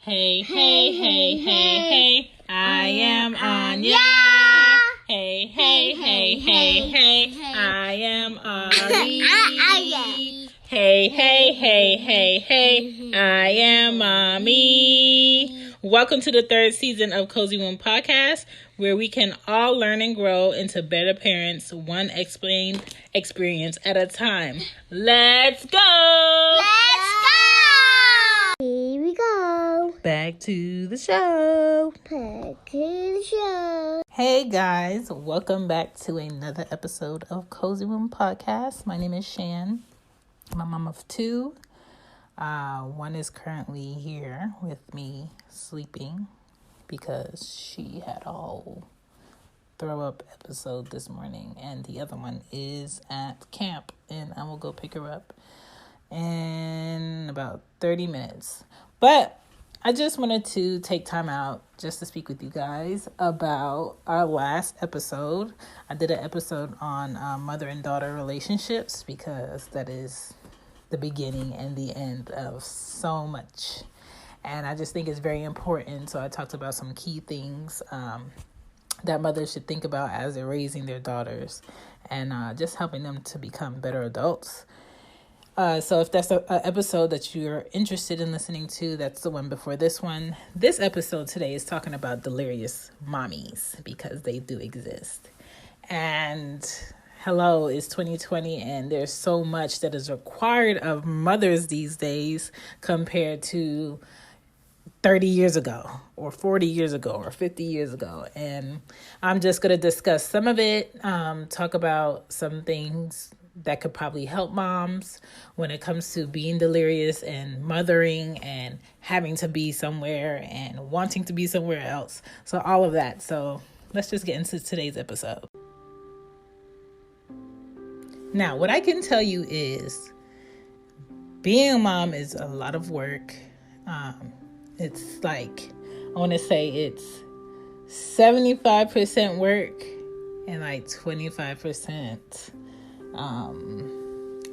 Hey, hey, hey, hey, hey, I am Anya. Hey, hey, hey, hey, hey, I am Ari. Hey, hey, hey, hey, hey, I am Mommy. Welcome to the third season of Cozy Womb Podcast, where we can all learn and grow into better parents, one explained experience at a time. Let's go! Here we go. Back to the show. Hey guys, welcome back to another episode of Cozy Womb Podcast. My name is Shan. I'm a mom of two. One is currently here with me sleeping because she had a whole throw up episode this morning, and the other one is at camp, and I will go pick her up in about 30 minutes. But I just wanted to take time out just to speak with you guys about our last episode. I did an episode on mother and daughter relationships because that is the beginning and the end of so much. And I just think it's very important. So I talked about some key things that mothers should think about as they're raising their daughters and just helping them to become better adults. So if that's an episode that you're interested in listening to, that's the one before this one. This episode today is talking about delirious mommies because they do exist. And hello, it's 2020 and there's so much that is required of mothers these days compared to 30 years ago or 40 years ago or 50 years ago. And I'm just going to discuss some of it, talk about some things that could probably help moms when it comes to being delirious and mothering and having to be somewhere and wanting to be somewhere else. So all of that. So let's just get into today's episode. Now, what I can tell you is being a mom is a lot of work. It's like, I want to say it's 75% work and like 25%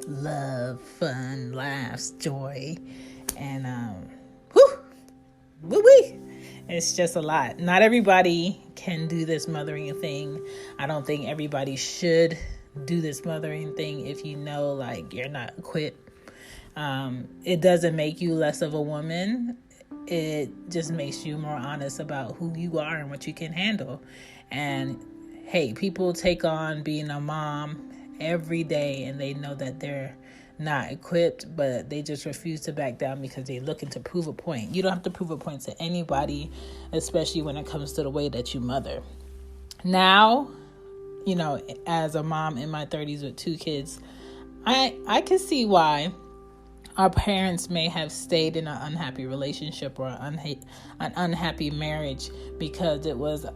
love, fun, laughs, joy, and woo-wee. It's just a lot. Not everybody can do this mothering thing. I don't think everybody should do this mothering thing if you know like you're not equipped. It doesn't make you less of a woman. It just makes you more honest about who you are and what you can handle. And hey, people take on being a mom every day and they know that they're not equipped, but they just refuse to back down because they're looking to prove a point. You don't have to prove a point to anybody, especially when it comes to the way that you mother. Now, you know, as a mom in my 30s with two kids, I can see why our parents may have stayed in an unhappy relationship or an unhappy marriage because it was,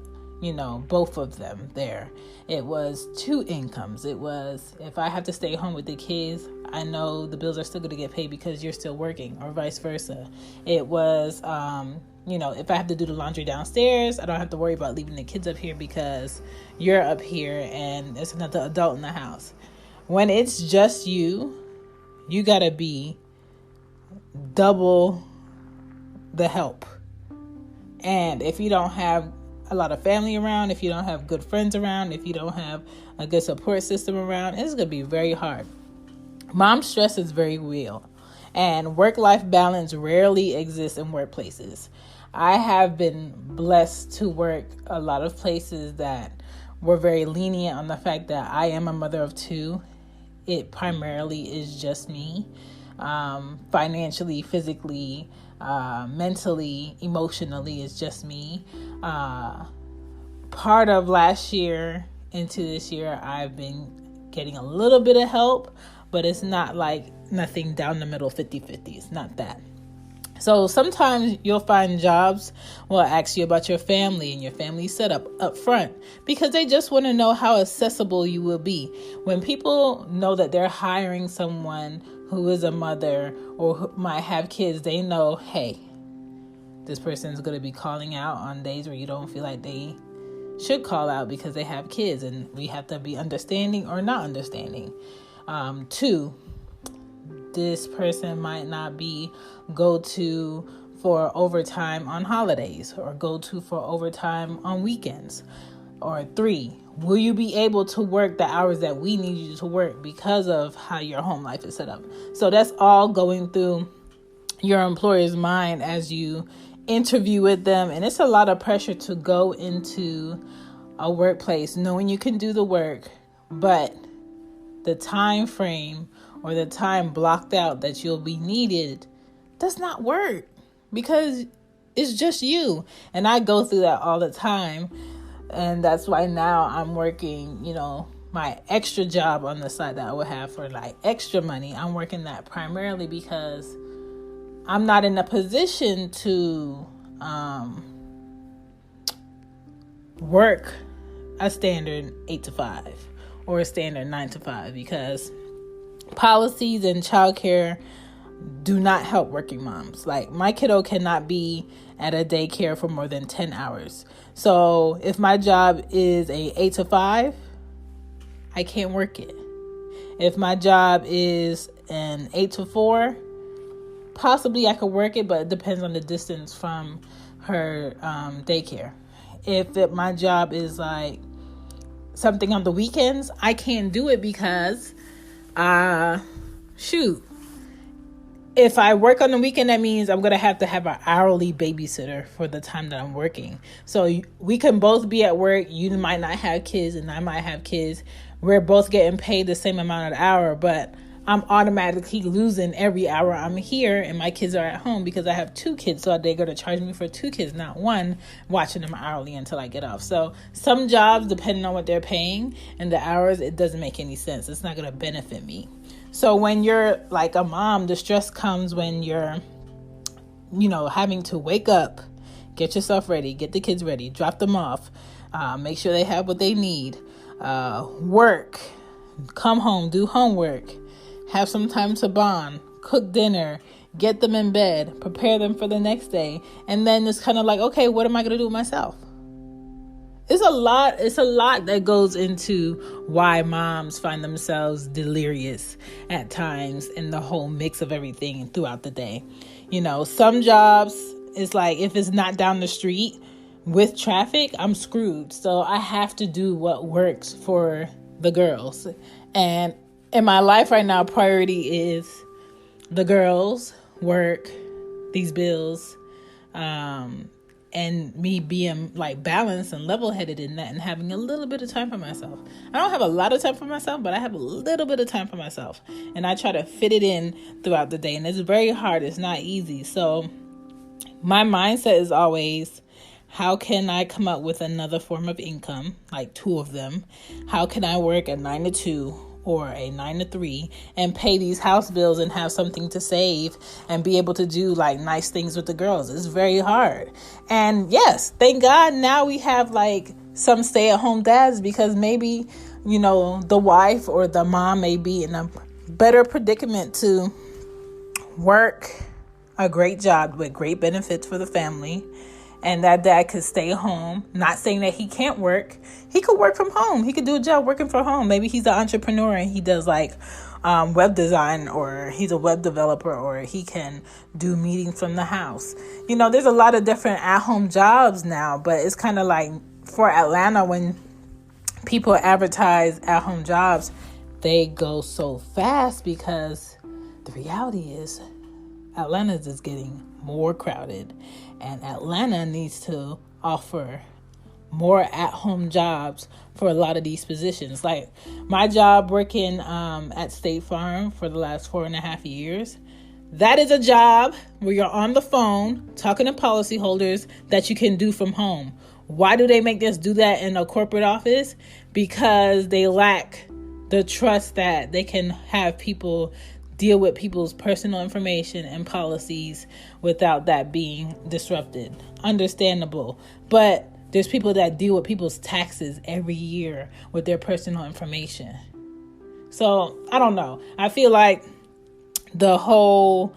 you know, both of them there. It was two incomes. It was, if I have to stay home with the kids, I know the bills are still going to get paid because you're still working, or vice versa. It was, you know, if I have to do the laundry downstairs, I don't have to worry about leaving the kids up here because you're up here and there's another adult in the house. When it's just you, you got to be double the help. And if you don't have a lot of family around, if you don't have good friends around, if you don't have a good support system around, it's going to be very hard. Mom stress is very real, and work-life balance rarely exists in workplaces. I have been blessed to work a lot of places that were very lenient on the fact that I am a mother of two. It primarily is just me, financially, physically, mentally, emotionally, it's just me. Part of last year into this year, I've been getting a little bit of help, but it's not like nothing down the middle 50-50. It's not that. So sometimes you'll find jobs will ask you about your family and your family setup up front because they just want to know how accessible you will be. When people know that they're hiring someone who is a mother or who might have kids, they know, hey, this person is going to be calling out on days where you don't feel like they should call out because they have kids, and we have to be understanding or not understanding. Two, this person might not be go-to for overtime on holidays, or go to for overtime on weekends? Or 3, will you be able to work the hours that we need you to work because of how your home life is set up? So that's all going through your employer's mind as you interview with them. And it's a lot of pressure to go into a workplace knowing you can do the work, but the time frame or the time blocked out that you'll be needed does not work because it's just you. And I go through that all the time. And that's why now I'm working, my extra job on the side that I would have for like extra money. I'm working that primarily because I'm not in a position to work a standard 8 to 5 or a standard 9 to 5 because policies and childcare do not help working moms. Like my kiddo cannot be at a daycare for more than 10 hours. So if my job is a 8 to 5, I can't work it. If my job is an 8 to 4, possibly I could work it, but it depends on the distance from her daycare. If my job is like something on the weekends, I can't do it because, if I work on the weekend, that means I'm going to have an hourly babysitter for the time that I'm working. So we can both be at work. You might not have kids and I might have kids. We're both getting paid the same amount an hour, but I'm automatically losing every hour I'm here and my kids are at home because I have 2 kids. So they're going to charge me for 2 kids, not 1, watching them hourly until I get off. So some jobs, depending on what they're paying and the hours, it doesn't make any sense. It's not going to benefit me. So when you're like a mom, the stress comes when you're, having to wake up, get yourself ready, get the kids ready, drop them off, make sure they have what they need, work, come home, do homework, have some time to bond, cook dinner, get them in bed, prepare them for the next day. And then it's kind of like, okay, what am I going to do with myself? It's a lot that goes into why moms find themselves delirious at times in the whole mix of everything throughout the day. Some jobs, it's like if it's not down the street with traffic, I'm screwed. So I have to do what works for the girls. And in my life right now, priority is the girls, work, these bills, and me being like balanced and level-headed in that and having a little bit of time for myself. I don't have a lot of time for myself, but I have a little bit of time for myself. And I try to fit it in throughout the day. And it's very hard. It's not easy. So my mindset is always, how can I come up with another form of income, like 2 of them? How can I work a 9 to 2 or a 9 to 3 and pay these house bills and have something to save and be able to do like nice things with the girls? It's very hard. And yes, thank God now we have like some stay-at-home dads because maybe, the wife or the mom may be in a better predicament to work a great job with great benefits for the family. And that dad could stay home. Not saying that he can't work. He could work from home. He could do a job working from home. Maybe he's an entrepreneur and he does like web design, or he's a web developer, or he can do meetings from the house. There's a lot of different at-home jobs now, but it's kind of like for Atlanta, when people advertise at-home jobs, they go so fast because the reality is Atlanta is getting more crowded. And Atlanta needs to offer more at-home jobs for a lot of these positions. Like my job working at State Farm for the last 4.5 years, that is a job where you're on the phone talking to policyholders that you can do from home. Why do they make us do that in a corporate office? Because they lack the trust that they can have people deal with people's personal information and policies without that being disrupted. Understandable. But there's people that deal with people's taxes every year with their personal information. So I don't know. I feel like the whole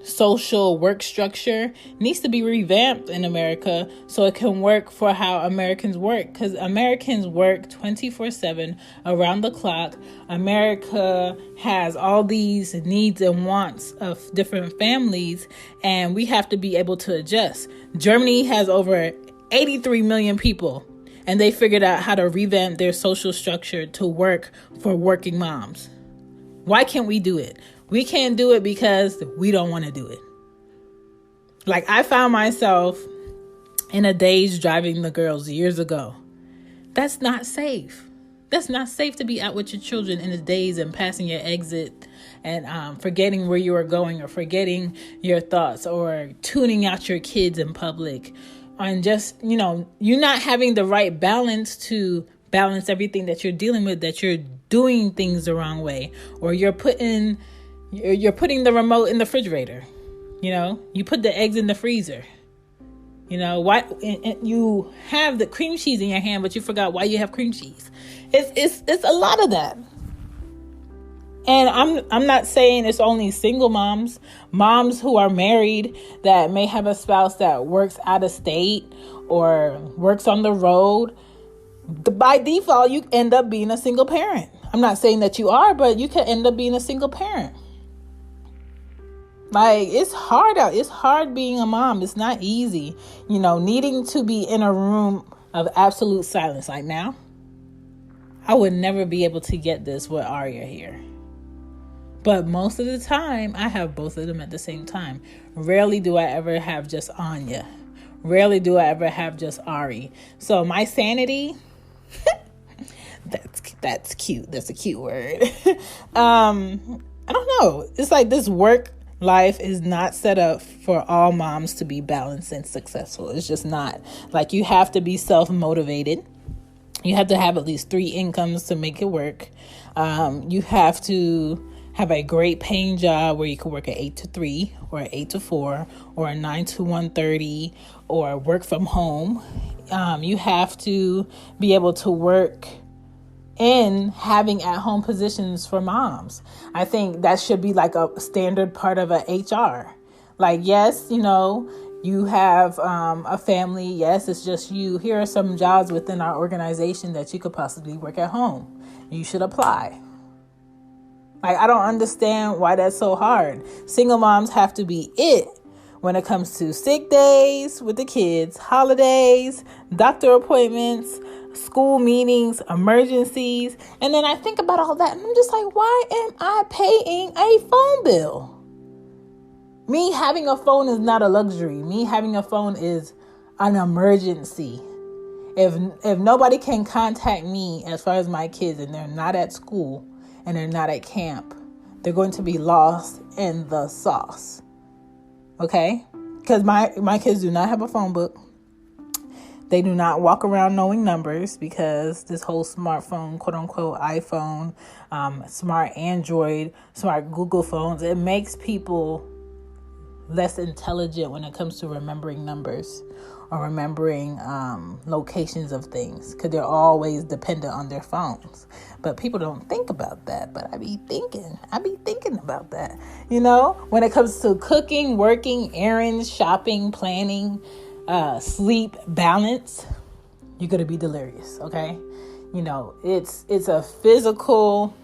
social work structure needs to be revamped in America so it can work for how Americans work, because Americans work 24/7 around the clock. America has all these needs and wants of different families, and we have to be able to adjust. Germany has over 83 million people, and they figured out how to revamp their social structure to work for working moms. Why can't we do it? We can't do it because we don't want to do it. Like, I found myself in a daze driving the girls years ago. That's not safe. That's not safe to be out with your children in a daze and passing your exit and forgetting where you are going, or forgetting your thoughts, or tuning out your kids in public. And just, you're not having the right balance to balance everything that you're dealing with, that you're doing things the wrong way, or you're putting the remote in the refrigerator. You put the eggs in the freezer. Why? And you have the cream cheese in your hand, but you forgot why you have cream cheese. It's a lot of that. And I'm not saying it's only single moms who are married that may have a spouse that works out of state or works on the road. By default, you end up being a single parent. I'm not saying that you are, but you can end up being a single parent. Like, it's hard out. It's hard being a mom. It's not easy. Needing to be in a room of absolute silence. Like now, I would never be able to get this with Arya here. But most of the time, I have both of them at the same time. Rarely do I ever have just Anya. Rarely do I ever have just Ari. So my sanity, that's cute. That's a cute word. I don't know. It's like this work life is not set up for all moms to be balanced and successful. It's just not. Like, you have to be self-motivated. You have to have at least 3 incomes to make it work. You have to have a great paying job where you can work at 8 to 3 or 8 to 4 or a 9 to 1:30 or work from home. You have to be able to work in having at-home positions for moms. I think that should be like a standard part of a HR. Like, yes, you have a family. Yes, it's just you. Here are some jobs within our organization that you could possibly work at home. You should apply. Like, I don't understand why that's so hard. Single moms have to be it when it comes to sick days with the kids, holidays, doctor appointments, school meetings, emergencies. And then I think about all that and I'm just like, why am I paying a phone bill? Me having a phone is not a luxury. Me having a phone is an emergency. If nobody can contact me as far as my kids and they're not at school and they're not at camp, they're going to be lost in the sauce. Okay? Because my kids do not have a phone book. They do not walk around knowing numbers, because this whole smartphone, quote unquote, iPhone, smart Android, smart Google phones, it makes people less intelligent when it comes to remembering numbers or remembering locations of things, because they're always dependent on their phones. But people don't think about that. But I be thinking about that. When it comes to cooking, working, errands, shopping, planning, sleep, balance, you're going to be delirious. Okay. It's a physical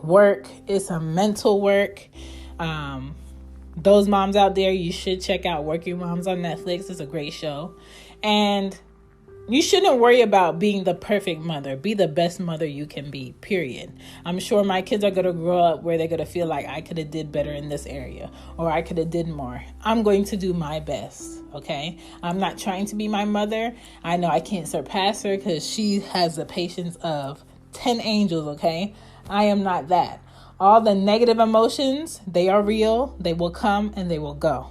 work. It's a mental work. Those moms out there, you should check out Working Moms on Netflix. It's a great show. And you shouldn't worry about being the perfect mother. Be the best mother you can be, period. I'm sure my kids are going to grow up where they're going to feel like I could have did better in this area, or I could have did more. I'm going to do my best, okay? I'm not trying to be my mother. I know I can't surpass her because she has the patience of 10 angels, okay? I am not that. All the negative emotions, they are real. They will come and they will go.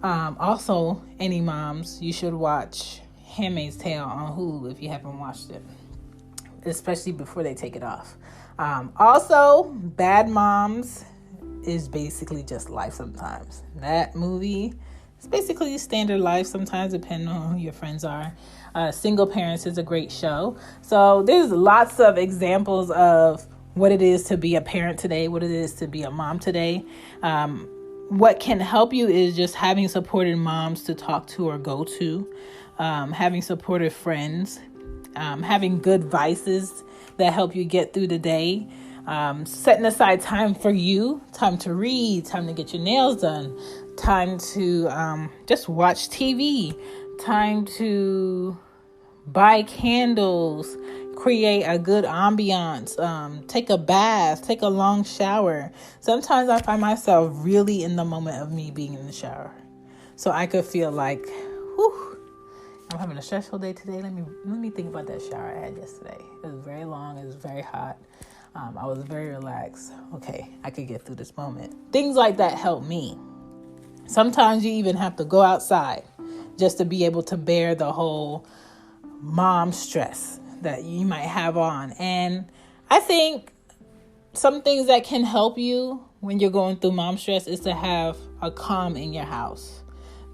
Also, any moms, you should watch Handmaid's Tale on Hulu if you haven't watched it, especially before they take it off. Also, Bad Moms is basically just life sometimes. That movie is basically standard life sometimes, depending on who your friends are. Single Parents is a great show. So there's lots of examples of what it is to be a parent today, what it is to be a mom today. What can help you is just having supportive moms to talk to or go to, having supportive friends, having good vices that help you get through the day, setting aside time for you, time to read, time to get your nails done, time to just watch TV, time to buy candles, create a good ambiance, take a bath, take a long shower. Sometimes I find myself really in the moment of me being in the shower. So I could feel like, whew, I'm having a stressful day today. Let me think about that shower I had yesterday. It was very long. It was very hot. I was very relaxed. Okay, I could get through this moment. Things like that help me. Sometimes you even have to go outside just to be able to bear the whole mom stress that you might have on. And I think some things that can help you when you're going through mom stress is to have a calm in your house.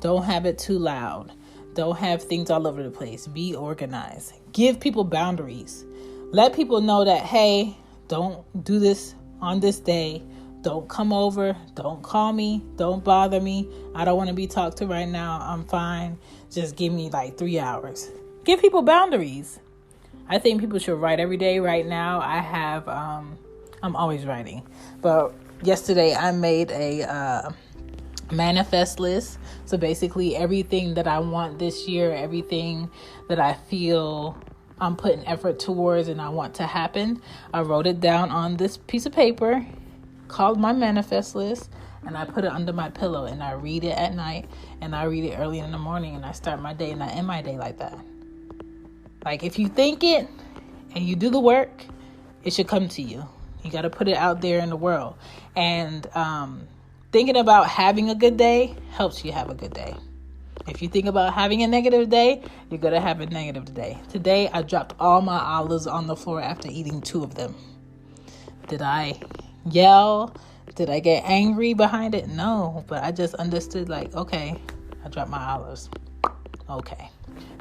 Don't have it too loud. Don't have things all over the place. Be organized. Give people boundaries. Let people know that, hey, don't do this on this day. Don't come over. Don't call me. Don't bother me. I don't want to be talked to right now. I'm fine. Just give me like 3 hours. Give people boundaries. I think people should write every day. Right now, I have, I'm always writing. But yesterday, I made a manifest list. So basically, everything that I want this year, everything that I feel I'm putting effort towards and I want to happen, I wrote it down on this piece of paper called my manifest list, and I put it under my pillow, and I read it at night, and I read it early in the morning, and I start my day, and I end my day like that. Like, if you think it and you do the work, it should come to you. You got to put it out there in the world. And thinking about having a good day helps you have a good day. If you think about having a negative day, you're going to have a negative day. Today, I dropped all my olives on the floor after eating 2 of them. Did I yell? Did I get angry behind it? No, but I just understood, like, okay, I dropped my olives. Okay.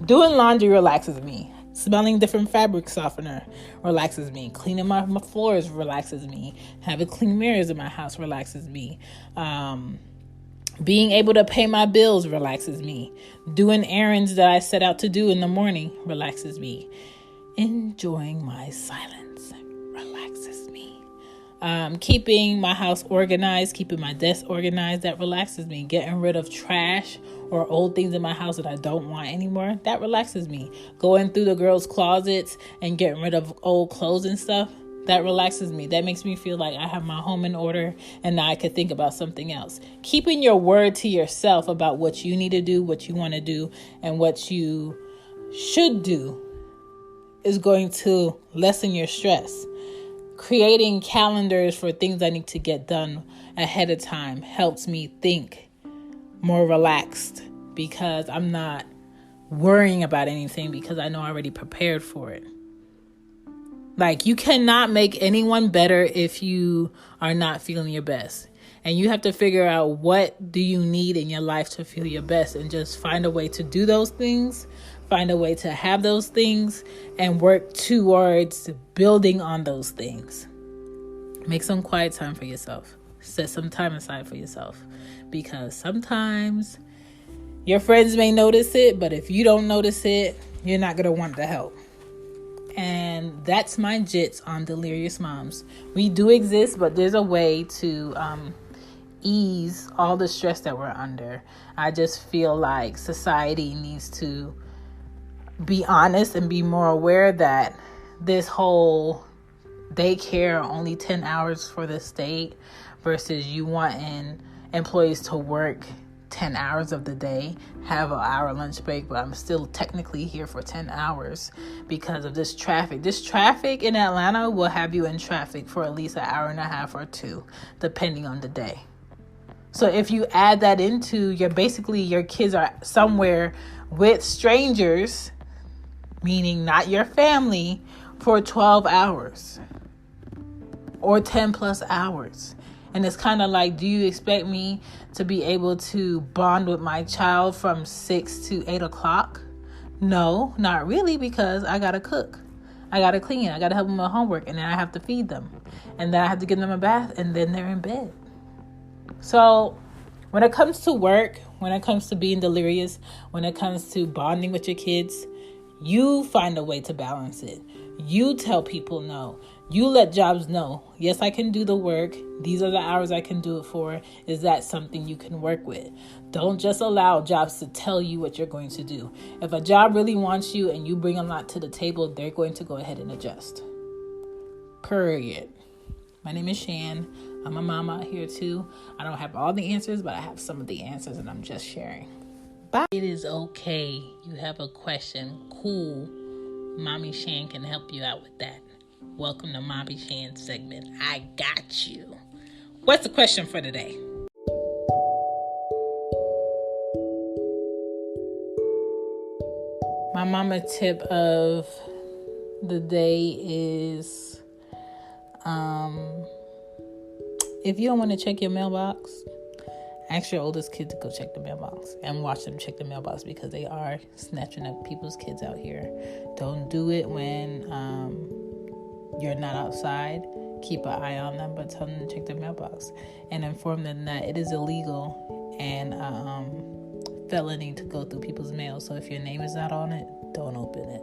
Doing laundry relaxes me. Smelling different fabric softener relaxes me. Cleaning my floors relaxes me. Having clean mirrors in my house relaxes me. Being able to pay my bills relaxes me. Doing errands that I set out to do in the morning relaxes me. Enjoying my silence relaxes me. Keeping my house organized, keeping my desk organized, that relaxes me. Getting rid of trash or old things in my house that I don't want anymore, that relaxes me. Going through the girls' closets and getting rid of old clothes and stuff, that relaxes me. That makes me feel like I have my home in order and now I could think about something else. Keeping your word to yourself about what you need to do, what you want to do, and what you should do is going to lessen your stress. Creating calendars for things I need to get done ahead of time helps me think more relaxed because I'm not worrying about anything because I know I already prepared for it. Like, you cannot make anyone better if you are not feeling your best. And you have to figure out what do you need in your life to feel your best and just find a way to do those things, find a way to have those things, and work towards building on those things. Make some quiet time for yourself. Set some time aside for yourself. Because sometimes your friends may notice it, but if you don't notice it, you're not going to want the help. And that's my jits on Delirious Moms. We do exist, but there's a way to ease all the stress that we're under. I just feel like society needs to be honest and be more aware that this whole daycare only 10 hours for the state versus you wanting employees to work 10 hours of the day, have an hour lunch break, but I'm still technically here for 10 hours because of this traffic. This traffic in Atlanta will have you in traffic for at least an hour and a half or 2, depending on the day. So if you add that into your kids are somewhere with strangers, meaning not your family, for 12 hours or 10 plus hours. And it's kind of like, do you expect me to be able to bond with my child from 6 to 8 o'clock? No, not really, because I got to cook. I got to clean. I got to help them with homework. And then I have to feed them. And then I have to give them a bath. And then they're in bed. So when it comes to work, when it comes to being delirious, when it comes to bonding with your kids, you find a way to balance it. You tell people no. You let jobs know. Yes, I can do the work. These are the hours I can do it for. Is that something you can work with? Don't just allow jobs to tell you what you're going to do. If a job really wants you and you bring a lot to the table, they're going to go ahead and adjust. Period. My name is Shan. I'm a mama here too. I don't have all the answers, but I have some of the answers and I'm just sharing. Bye. It is okay. You have a question. Cool. Mommy Shan can help you out with that. Welcome to Mommy Shan segment. I got you. What's the question for today? My mama tip of the day is if you don't want to check your mailbox, ask your oldest kid to go check the mailbox and watch them check the mailbox because they are snatching up people's kids out here. Don't do it when you're not outside. Keep an eye on them, but tell them to check their mailbox and inform them that it is illegal and felony to go through people's mail. So if your name is not on it, don't open it.